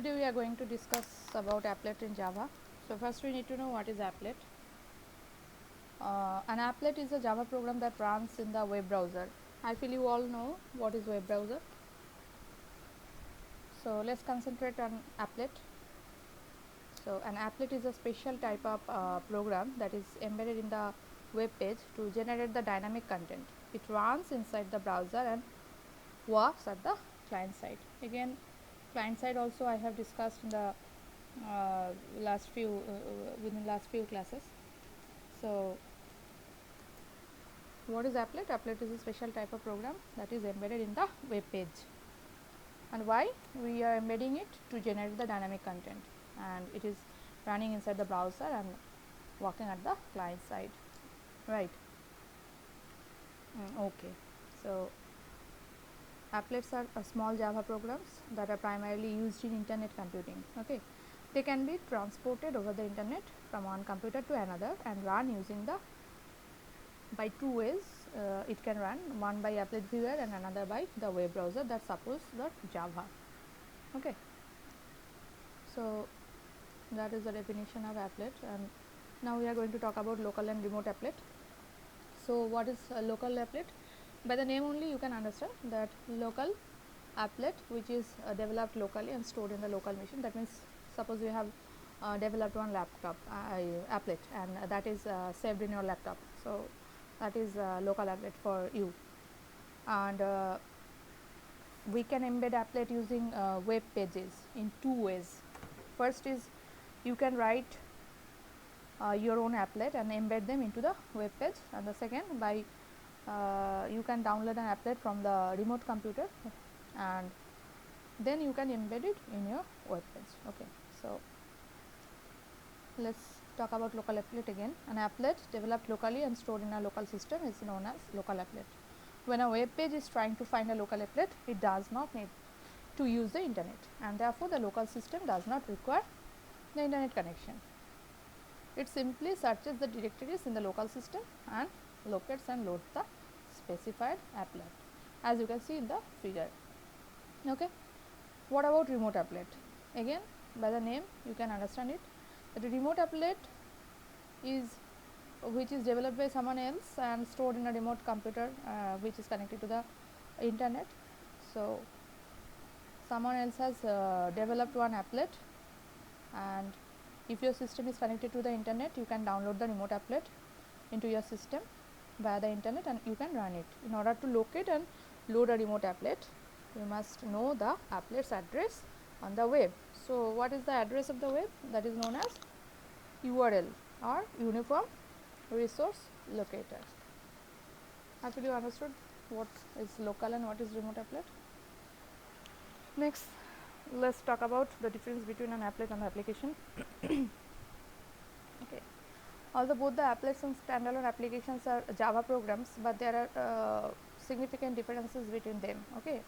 Today we are going to discuss about applet in Java. So first we need to know what is applet. An applet is a Java program that runs in the web browser. I feel you all know what is web browser. So let's concentrate on applet. So an applet is a special type of program that is embedded in the web page to generate the dynamic content. It runs inside the browser and works at the client side. Again, client side also I have discussed in the within last few classes. So what is applet? Applet is a special type of program that is embedded in the web page. And why we are embedding it? To generate the dynamic content, and it is running inside the browser and working at the client side, right? Okay, so applets are small Java programs that are primarily used in internet computing. Okay, they can be transported over the internet from one computer to another and run using the by two ways. It can run one by applet viewer and another by the web browser that supports the Java. Okay, so that is the definition of applet, and now we are going to talk about local and remote applet. So what is a local applet? By the name only you can understand that local applet, which is developed locally and stored in the local machine. That means suppose you have developed one laptop applet, and that is saved in your laptop. So that is local applet for you. And we can embed applet using web pages in two ways. First is you can write your own applet and embed them into the web page, and the second by you can download an applet from the remote computer and then you can embed it in your web page. Okay, so let's talk about local applet again. An applet developed locally and stored in a local system is known as local applet. When a web page is trying to find a local applet, it does not need to use the internet, and therefore the local system does not require the internet connection. It simply searches the directories in the local system and locates and loads the specified applet, as you can see in the figure. Okay, what about remote applet? Again, by the name you can understand it. The remote applet is which is developed by someone else and stored in a remote computer which is connected to the internet. So someone else has developed one applet, and if your system is connected to the internet, you can download the remote applet into your system via the internet and you can run it. In order to locate and load a remote applet, you must know the applet's address on the web. So what is the address of the web? That is known as URL, or Uniform Resource Locator. Have you understood what is local and what is remote applet? Next, let's talk about the difference between an applet and application. Okay, although both the applets and standalone applications are Java programs, but there are significant differences between them. Okay,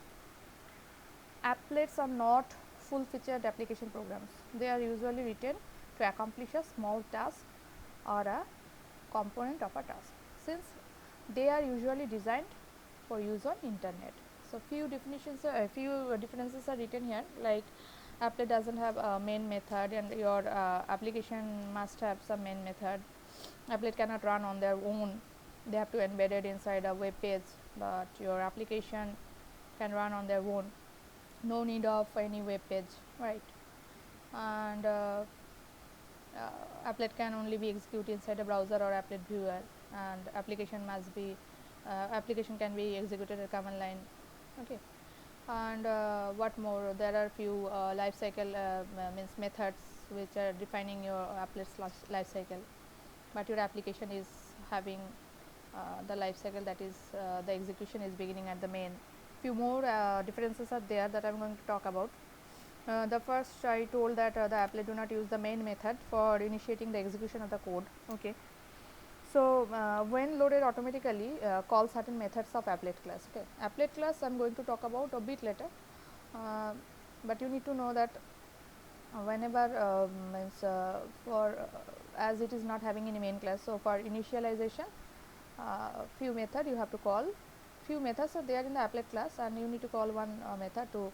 applets are not full-featured application programs. They are usually written to accomplish a small task or a component of a task, since they are usually designed for use on internet. So few differences are written here, like applet doesn't have a main method and your application must have some main method. Applet cannot run on their own, they have to embed it inside a web page, but your application can run on their own, no need of any web page, right? And applet can only be executed inside a browser or applet viewer, and application can be executed at command line. Okay, and what more, there are few life cycle means methods which are defining your applet's life cycle, but your application is having the life cycle, that is the execution is beginning at the main. Few more differences are there that I am going to talk about. The first, I told that the applet do not use the main method for initiating the execution of the code. Okay, so when loaded automatically, call certain methods of applet class. Okay, applet class I am going to talk about a bit later, but you need to know that whenever as it is not having any main class, so for initialization few method you have to call. Few methods are there in the applet class, and you need to call one method to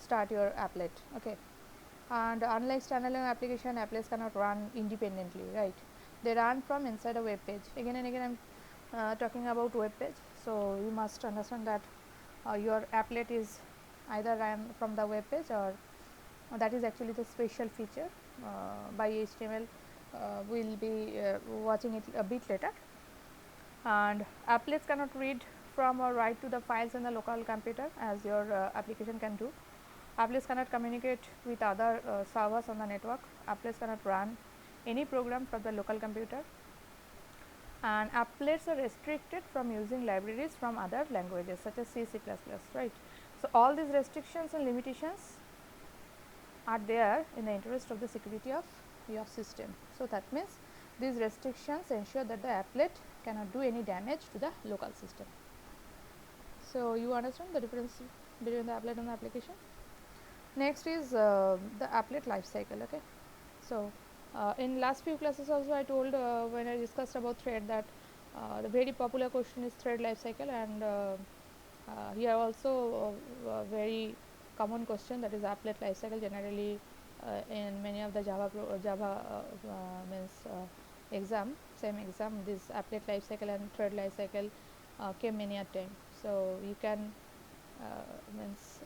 start your applet. Okay, and unlike standalone application, applets cannot run independently, right? They run from inside a web page. Again and again I am talking about web page, so you must understand that your applet is either run from the web page, or that is actually the special feature by HTML. We will be watching it a bit later. And applets cannot read from or write to the files in the local computer as your application can do. Applets cannot communicate with other servers on the network. Applets cannot run any program from the local computer, and applets are restricted from using libraries from other languages such as C, C++, right. So, all these restrictions and limitations are there in the interest of the security of your system. So, that means these restrictions ensure that the applet cannot do any damage to the local system. So, you understand the difference between the applet and the application. Next is the applet life cycle. Okay. So, in last few classes also I told when I discussed about thread that the very popular question is thread life cycle, and here also very common question, that is applet life cycle. Generally in many of the Java means exam, same exam, this applet life cycle and thread life cycle came many a time. So, you can means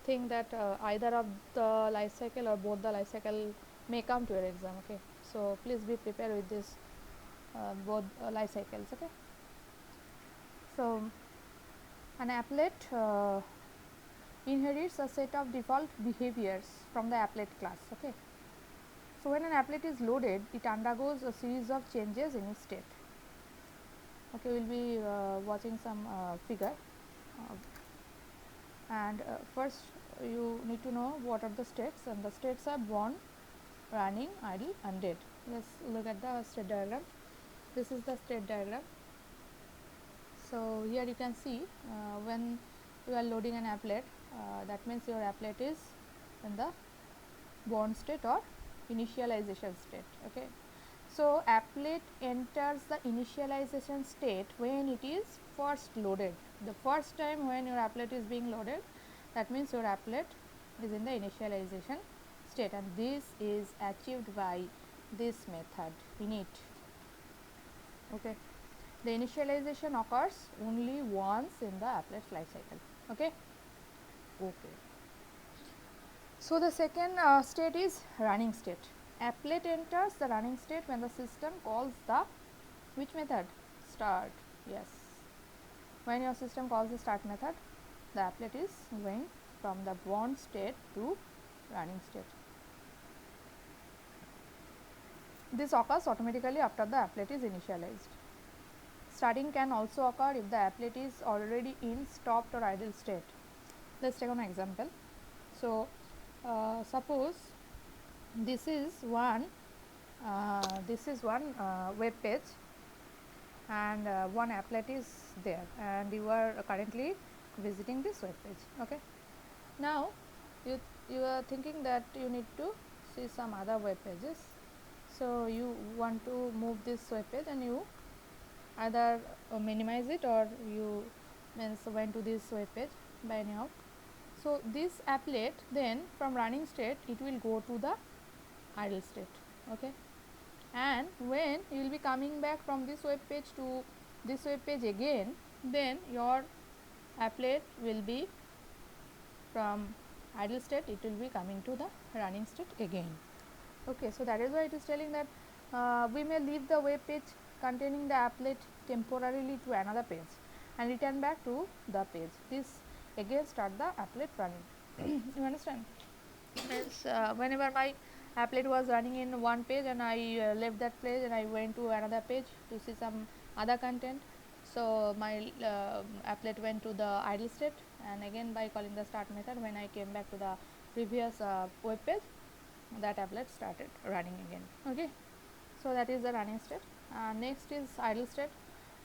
think that either of the life cycle or both the life cycle may come to your exam. Okay. So, please be prepared with this both life cycles. Okay. So, an applet inherits a set of default behaviors from the applet class. Okay. So, when an applet is loaded, it undergoes a series of changes in its state. Okay, we will be watching some figure, and first you need to know what are the states, and the states are born, running, idle and dead. Let us look at the state diagram. This is the state diagram. So, here you can see when you are loading an applet, that means your applet is in the born state or initialization state. Okay. So, applet enters the initialization state when it is first loaded. The first time when your applet is being loaded, that means your applet is in the initialization state, and this is achieved by this method init. Okay. The initialization occurs only once in the applet life cycle. Okay. Okay. So, the second state is running state. Applet enters the running state when the system calls the which method? Start. Yes. When your system calls the start method, the applet is going from the born state to running state. This occurs automatically after the applet is initialized. Starting can also occur if the applet is already in stopped or idle state. Let us take an example. So, suppose this is one web page, and one applet is there, and you are currently visiting this web page. Okay. Now, you are thinking that you need to see some other web pages. So, you want to move this web page, and you either minimize it, or you means went to this web page by anyhow. So, this applet then from running state, it will go to the idle state. Okay. And when you will be coming back from this web page to this web page again, then your applet will be from idle state, it will be coming to the running state again. Okay. So, that is why it is telling that we may leave the web page containing the applet temporarily to another page and return back to the page. This again start the applet running. You understand? Means whenever my applet was running in one page and I left that page and I went to another page to see some other content. So, my applet went to the idle state, and again by calling the start method, when I came back to the previous web page, that applet started running again. Okay. So, that is the running state. Next is idle state.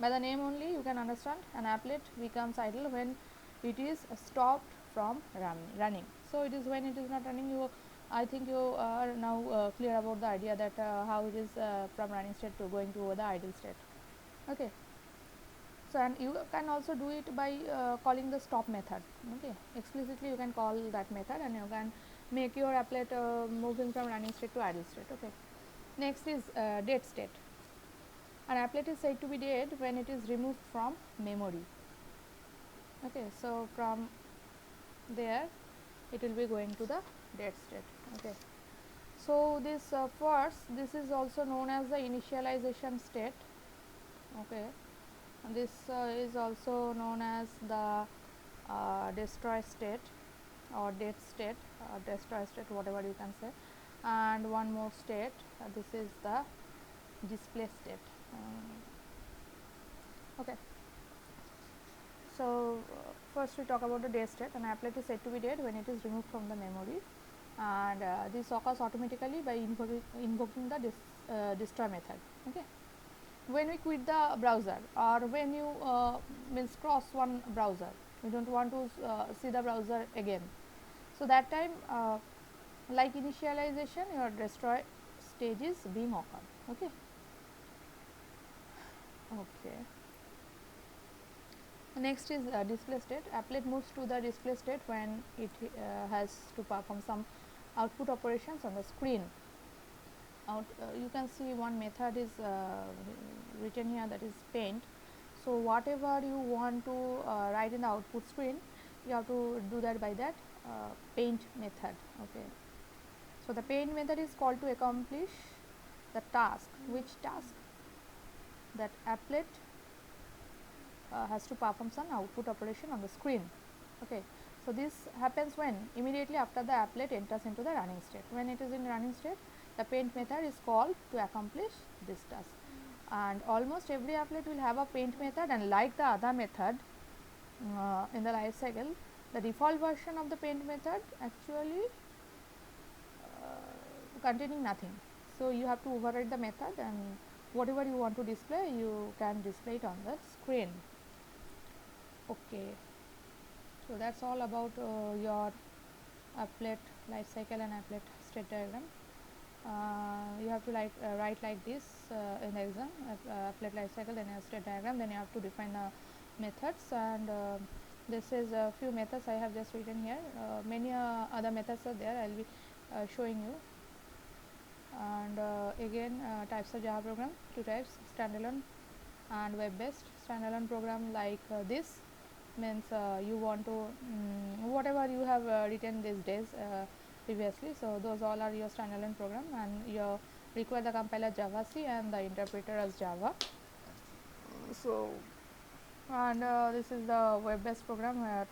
By the name only you can understand, an applet becomes idle when it is stopped from running. So, it is when it is not running. I think you are now clear about the idea that how it is from running state to going to the idle state. Okay. So, and you can also do it by calling the stop method. Okay. Explicitly you can call that method, and you can make your applet moving from running state to idle state. Okay. Next is dead state. An applet is said to be dead when it is removed from memory. Okay, so from there it will be going to the dead state. Okay, so this first, this is also known as the initialization state. Okay, and this is also known as the destroy state or dead state, destroy state, whatever you can say. And one more state, this is the display state. Okay. So, first we talk about the dead state. An applet is said to be dead when it is removed from the memory, and this occurs automatically by invoking the destroy method. Okay. When we quit the browser, or when you means cross one browser, we don't want to see the browser again. So, that time like initialization, your destroy stage is being occurred. Okay. Okay. Next is display state. Applet moves to the display state when it has to perform some output operations on the screen. You can see one method is written here, that is paint. So, whatever you want to write in the output screen, you have to do that by that paint method. Okay. So, the paint method is called to accomplish the task. Which task? That applet has to perform some output operation on the screen. Okay. So, this happens when immediately after the applet enters into the running state. When it is in running state, the paint method is called to accomplish this task, and almost every applet will have a paint method, and like the other method in the life cycle, the default version of the paint method actually containing nothing. So, you have to override the method, and whatever you want to display, you can display it on the screen. Okay. So, that is all about your applet life cycle and applet state diagram. You have to write like this in the exam, applet life cycle, then a state diagram, then you have to define the methods, and this is a few methods I have just written here. Many other methods are there, I will be showing you. And again, types of Java program, two types, standalone and web based. Standalone program like this means you want to whatever you have written these days previously. So, those all are your standalone program, and you require the compiler Javac and the interpreter as Java. So, and this is the web based program where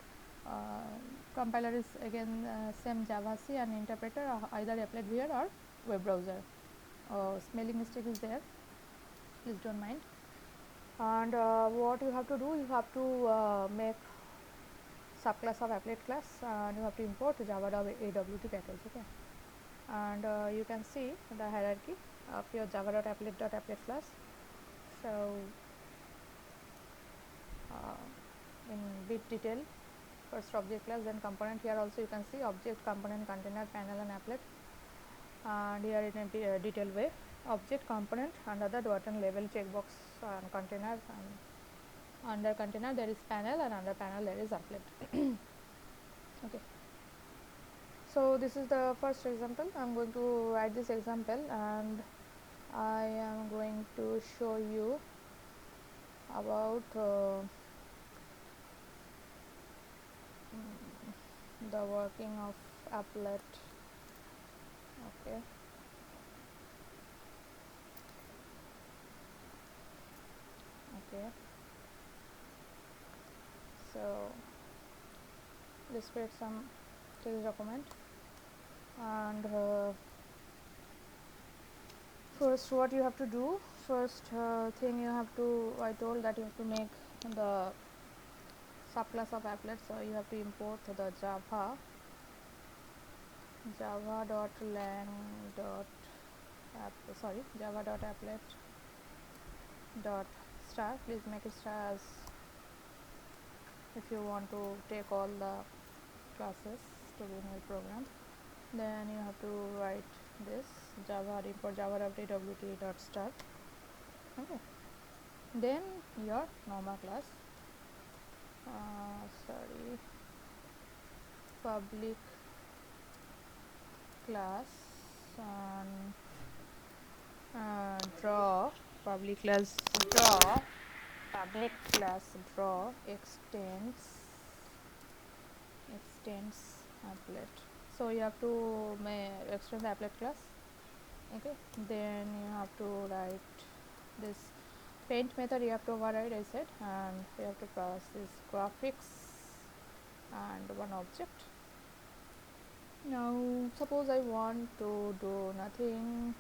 compiler is again same Javac and interpreter either applet viewer or web browser. Spelling mistake is there, please don't mind. And what you have to do, you have to make subclass of applet class, and you have to import java.awt package. Okay. And you can see the hierarchy of your java.applet.applet class. So, in bit detail, first object class, then component. Here also you can see object, component, container, panel and applet, and here in a detailed way, object, component, under the button label checkbox and container, and under container there is panel, and under panel there is applet. Okay. So, this is the first example. I am going to write this example, and I am going to show you about the working of applet. Okay. Okay. So, let's create some text document, and first what you have to do, first thing you have to, I told that you have to make the subclass of applet. So, you have to import the java.applet.star. Please make it star as if you want to take all the classes to be in your program. Then you have to write this import java.awt.star. Okay. Then your normal class, public class and draw public class draw public class draw extends applet. So you have to extend the applet class. Okay, then you have to write this paint method, you have to override, I said, and you have to pass this graphics and one object. Now suppose I want to do nothing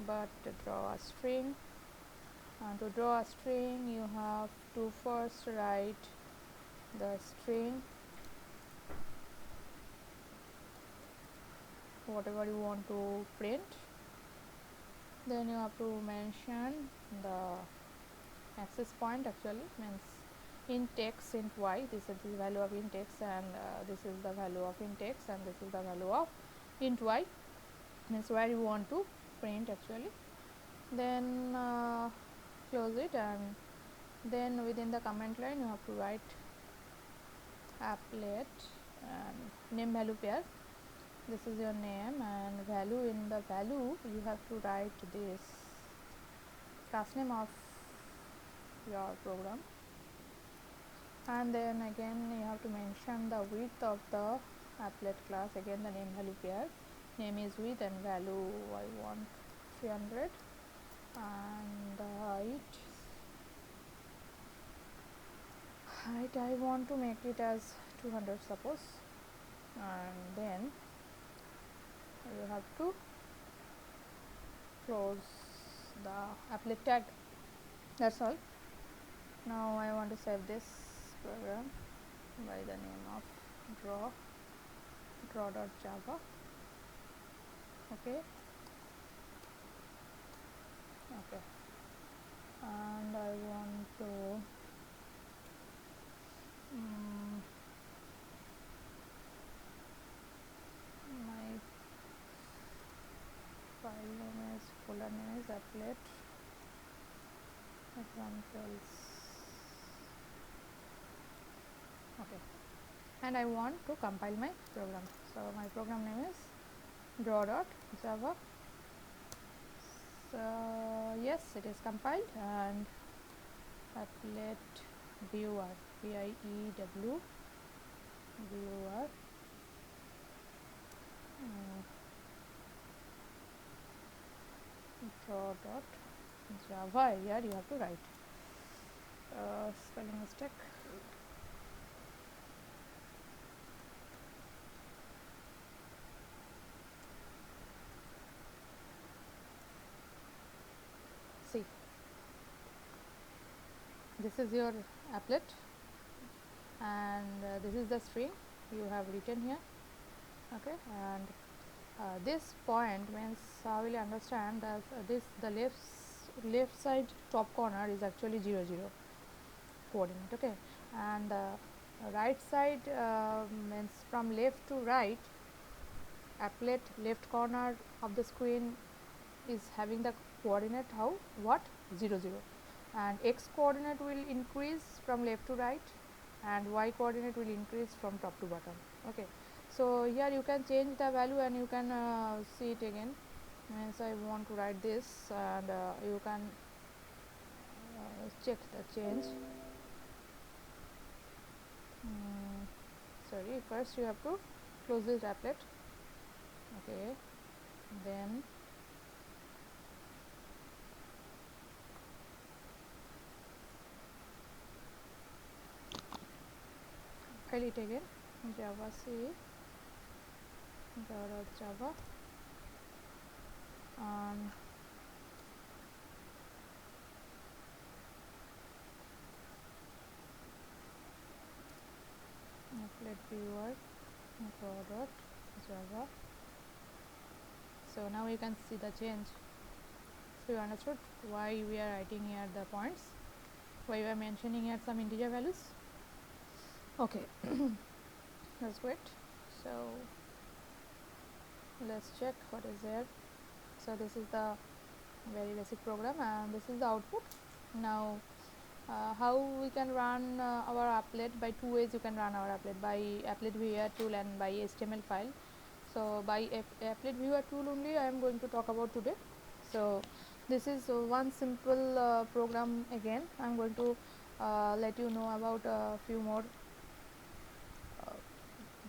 but to draw a string, and to draw a string you have to first write the string whatever you want to print, then you have to mention the access point, actually means int x, int y, this is the value of int x, and this is the value of int x, and this is the value of int y, means where you want to print actually. Then close it, and then within the comment line you have to write applet and name value pair. This is your name, and value, in the value you have to write this class name of your program, and then again you have to mention the width of the applet class, again the name value pair, name is width and value I want 300, and the height I want to make it as 200 suppose, and then you have to close the applet tag. That's all. Now I want to save this program by the name of draw.java. Okay, and I want to my file name is folder name is applet examples. Okay, and I want to compile my program. So my program name is draw.java. So yes, it is compiled, and applet viewer, viewer viewer draw.java, here you have to write spelling mistake. See, this is your applet, and this is the string you have written here. Okay, and this point means how will you understand that the left side top corner is actually 0 0 coordinate. Okay, and right side means from left to right, applet left corner of the screen is having the coordinate how what 0 0, and x coordinate will increase from left to right, and y coordinate will increase from top to bottom. Okay, so here you can change the value, and you can see it again. Means I want to write this, and you can check the change. Sorry, first you have to close this applet. Okay, then file it again, java c java, and applet viewer draw.java. So now you can see the change. So you understood why we are writing here the points, why we are mentioning here some integer values. Okay, that's great. So let's check what is there. So this is the very basic program, and this is the output. Now how we can run our applet? By two ways you can run our applet: by applet viewer tool and by HTML file. So, by Applet viewer tool only I am going to talk about today. So, this is one simple program. Again I am going to let you know about a few more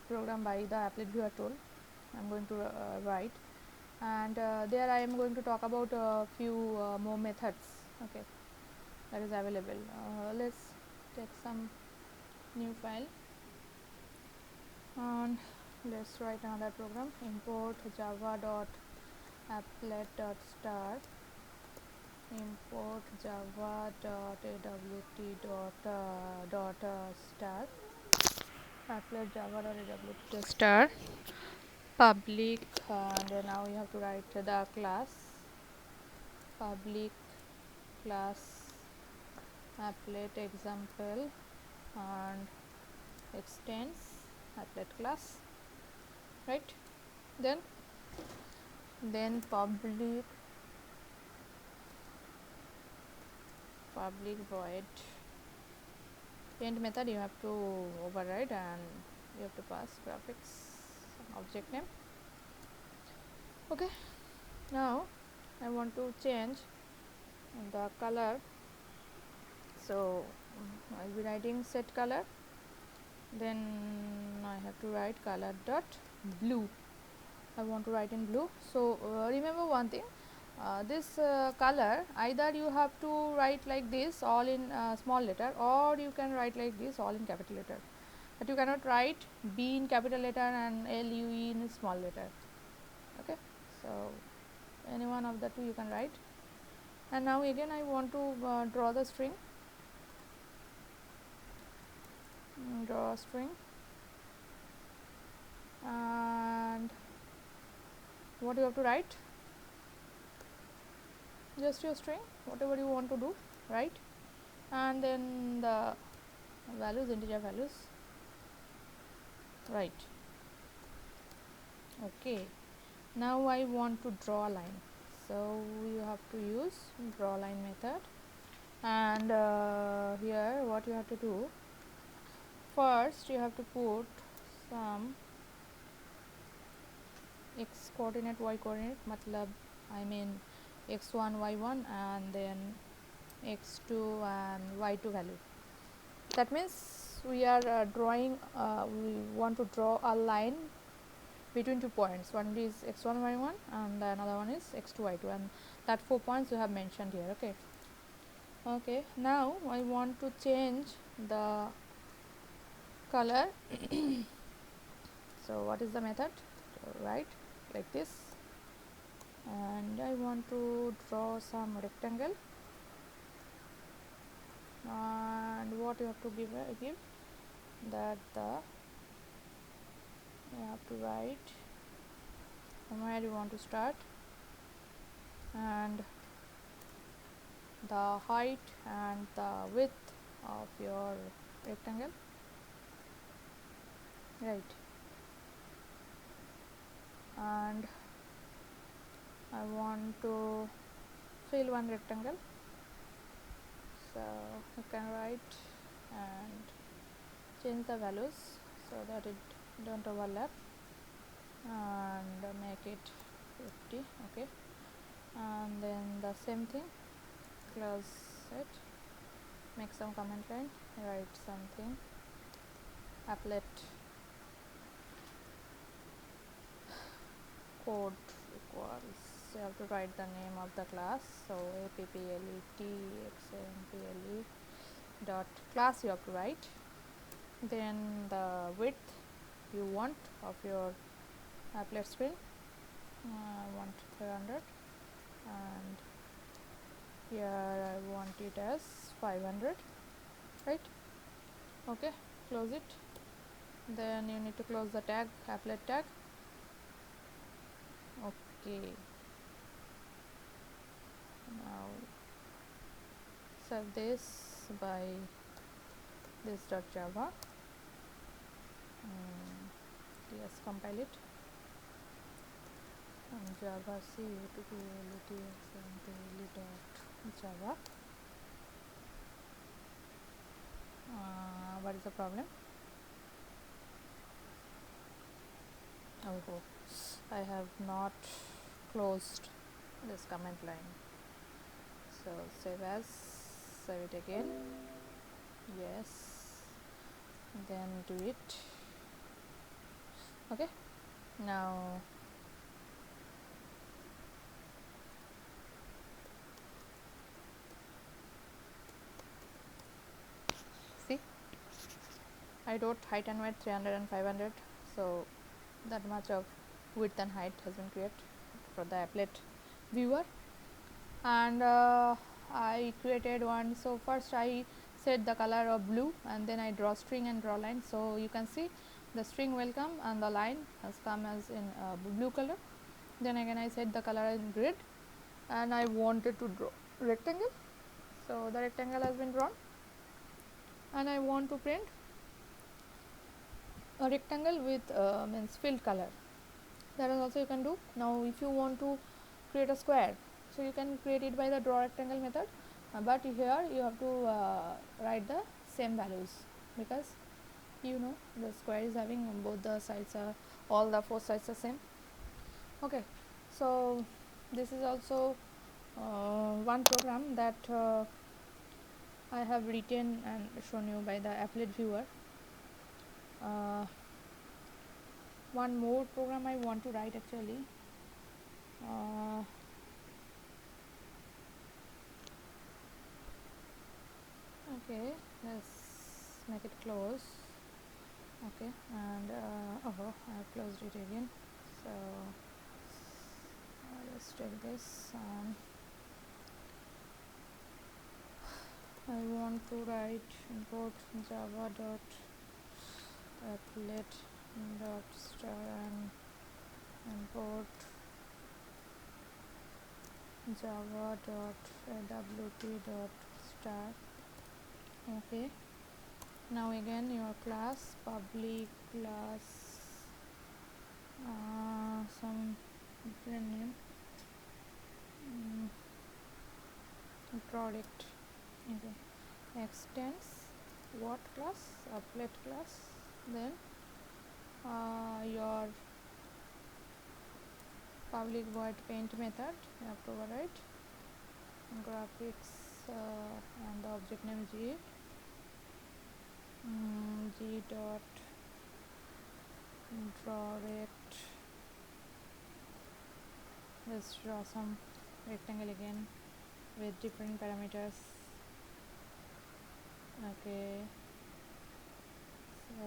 program by the Applet viewer tool. I am going to write, and there I am going to talk about a few more methods, okay, that is available. Let's take some new file and let's write another program. Import java dot applet dot star, import java dot awt dot star, applet java dot awt dot star public, and now you have to write the class public class applet example and extends applet class, right? Then public void end method you have to override, and you have to pass graphics object name. Okay, now I want to change the color, so I'll be writing set color, then I have to write color dot blue. I want to write in blue. So remember one thing, this color either you have to write like this all in small letter, or you can write like this all in capital letter, but you cannot write B in capital letter and LUE in small letter. Okay, so any one of the two you can write. And now again I want to draw the string, draw a string, and what you have to write, just your string, whatever you want to do, right? And then the values, integer values, right? Okay, now I want to draw a line, so you have to use draw line method. And here what you have to do, first you have to put some x coordinate, y coordinate, matlab I mean x1 y1 and then x2 and y2 value. That means we are drawing, we want to draw a line between 2 points, one is x1 y1 and the another one is x2 y2, and that 4 points you have mentioned here. Okay, okay, now I want to change the color. So what is the method? Right, like this, and I want to draw some rectangle, and what you have to give that the you have to write from where you want to start, and the height and the width of your rectangle, right? And I want to fill one rectangle, so you can write and change the values so that it don't overlap, and make it 50. Okay, and then the same thing, close it, make some comment line, write something, applet code equals, you have to write the name of the class, so appletxmple dot class you have to write, then the width you want of your applet screen, I want 300, and here I want it as 500, right? Okay, close it. Then you need to close the tag, applet tag. Okay, now save this by this .java. Yes, compile it, and java c to java. What is the problem? oh, I have not closed this comment line. So save as, save it again, yes, then do it. Okay, now see, I wrote height and width 300 and 500, so that much of width and height has been created for the applet viewer. And I created one. So first I set the color of blue, and then I draw string and draw line. So you can see the string will come and the line has come as in blue color. Then again I set the color in grid, and I wanted to draw rectangle. So the rectangle has been drawn, and I want to print a rectangle with means filled color. That is also you can do. Now if you want to create a square, so you can create it by the draw rectangle method, but here you have to write the same values, because you know the square is having both the sides are, all the four sides are same. Okay, so this is also one program that I have written and shown you by the applet viewer. One more program I want to write actually. Okay, let's make it close. Okay, and oh, I have closed it again. So let's take this, and I want to write import java dot applet dot star and import java dot awt dot star. Okay, now again your class public class, some different name, product. Okay, extends what class? Applet class. Then your public void paint method you have to override, graphics and the object name g, g dot draw rect. Let's draw some rectangle again with different parameters. Okay, so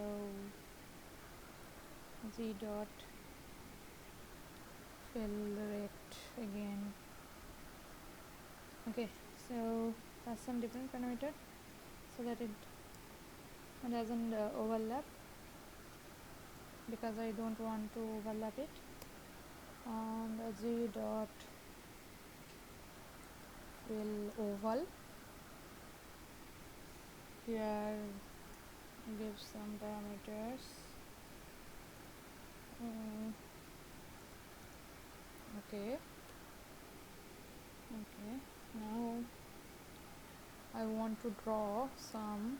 g dot fill rect again. Okay, so that's some different parameter so that it doesn't overlap, because I don't want to overlap it. And g dot fill oval, here give some parameters. Okay, now I want to draw some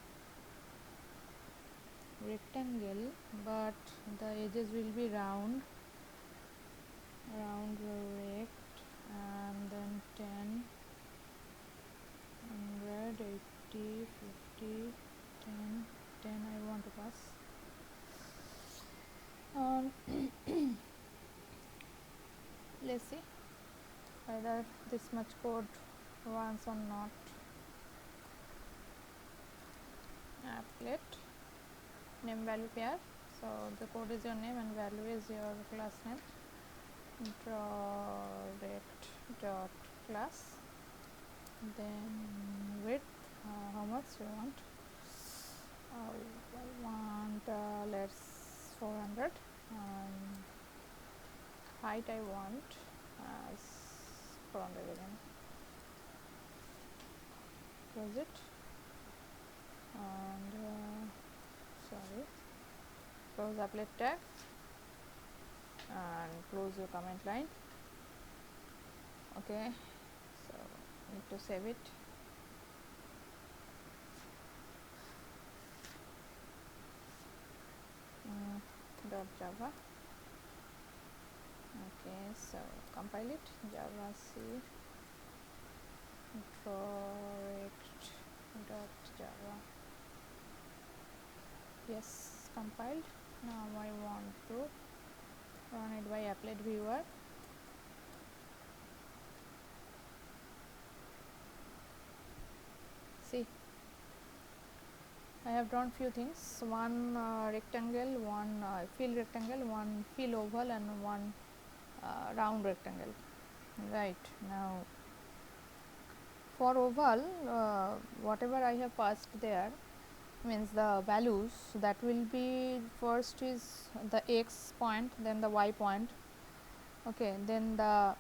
rectangle, but the edges will be round rect, and then 10, 100, 80, 50, 10, 10 I want to pass. Let's see whether this much code runs or not. Applet name value pair, so the code is your name and value is your class name. Draw rect dot class, then width, how much you want. I want let's 400, and height I want as 400 again. Close it, and sorry, close applet tag and close your comment line. Okay, so need to save it. Dot java, Okay, so compile it. Java C direct dot Java. Yes, compiled. Now I want to run it by applet viewer. See, I have drawn few things, one rectangle, one fill rectangle, one fill oval, and one round rectangle. Right, now for oval, whatever I have passed there means the values, that will be first is the x point, then the y point, okay, then the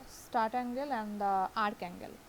start angle and the arc angle.